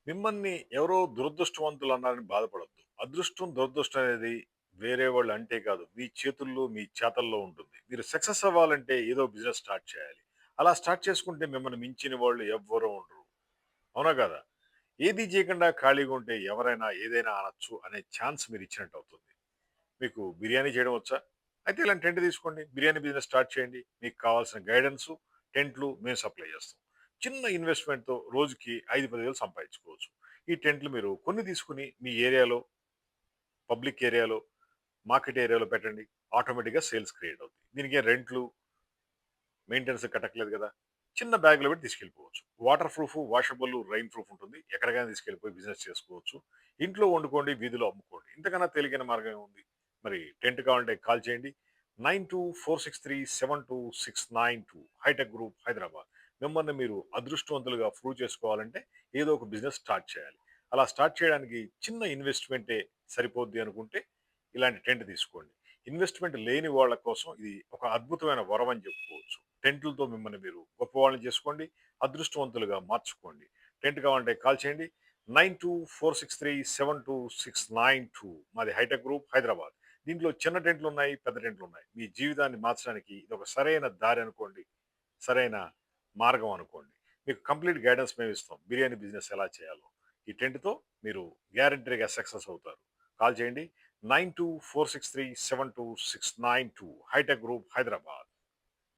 మిమ్మల్ని ఎవరో దురదృష్టవంతులు అన్నారని బాధపడొద్దు. అదృష్టం, దురదృష్టం అనేది వేరే వాళ్ళు అంటే కాదు. మీ చేతుల్లో, మీ చేతల్లో ఉంటుంది. మీరు సక్సెస్ అవ్వాలంటే ఏదో బిజినెస్ స్టార్ట్ చేయాలి. అలా స్టార్ట్ చేసుకుంటే మిమ్మల్ని మించిన వాళ్ళు ఎవ్వరు ఉండరు. అవునా కాదా? ఏది చేయకుండా ఖాళీగా ఉంటే ఎవరైనా ఏదైనా అనొచ్చు అనే ఛాన్స్ మీరు ఇచ్చినట్టు అవుతుంది. మీకు బిర్యానీ చేయడం వచ్చా? అయితే ఇలాంటి టెంట్ తీసుకోండి. బిర్యానీ బిజినెస్ స్టార్ట్ చేయండి. మీకు కావాల్సిన గైడెన్సు, టెంట్లు మేము సప్లై చేస్తాం. చిన్న ఇన్వెస్ట్‌మెంట్‌తో రోజుకి 5, 10 వేలు సంపాదించుకోవచ్చు. ఈ టెంట్లు మీరు కొన్ని తీసుకొని మీ ఏరియాలో, పబ్లిక్ ఏరియాలో, మార్కెట్ ఏరియాలో పెట్టండి. ఆటోమేటిక్‌గా సేల్స్ క్రియేట్ అవుతాయి. దీనికి రెంట్‌లు, మెయింటెనెన్స్ కట్టక్కర్లేదు కదా! చిన్న బ్యాగ్‌లో పెట్టి తీసుకెళ్ళిపోవచ్చు. Waterproof, washable, rainproof ఉంటుంది. ఎక్కడికైనా తీసుకెళ్ళిపోయి బిజినెస్ చేసుకోవచ్చు. ఇంట్లో వండుకోండి, వీధిలో అమ్ముకోండి. ఇంతకన్నా తేలికైన మార్గం ఏముంది? మరి టెంట్ కావాలంటే కాల్ చేయండి. 9246372692 హైటెక్ గ్రూప్ హైదరాబాద్. మిమ్మల్ని మీరు అదృష్టవంతులుగా ప్రూవ్ చేసుకోవాలంటే ఏదో ఒక బిజినెస్ స్టార్ట్ చేయాలి. అలా స్టార్ట్ చేయడానికి చిన్న ఇన్వెస్ట్‌మెంటే సరిపోద్ది అనుకుంటే ఇలాంటి టెంట్ తీసుకోండి. ఇన్వెస్ట్‌మెంట్ లేని వాళ్ళ కోసం ఇది ఒక అద్భుతమైన వరం అని చెప్పుకోవచ్చు. టెంట్‌లతో మిమ్మల్ని మీరు గొప్పవాళ్ళని చేసుకోండి. అదృష్టవంతులుగా మార్చుకోండి. టెంట్ కావాలంటే కాల్ చేయండి. 9246372692 మాది హైటెక్ గ్రూప్ హైదరాబాద్. దీంట్లో చిన్న టెంట్లున్నాయి, పెద్ద టెంట్లున్నాయి. మీ జీవితాన్ని మార్చడానికి ఇదొక సరైన దారి అనుకోండి. సరైన మార్గం అనుకోండి. మీకు కంప్లీట్ గైడెన్స్ మేమిస్తాం. బిర్యానీ బిజినెస్ ఎలా చేయాలో. ఈ టెంట్‌తో మీరు గ్యారంటీ‌గా సక్సెస్ అవుతారు. కాల్ చేయండి. 9246372692 హైటెక్ గ్రూప్ హైదరాబాద్.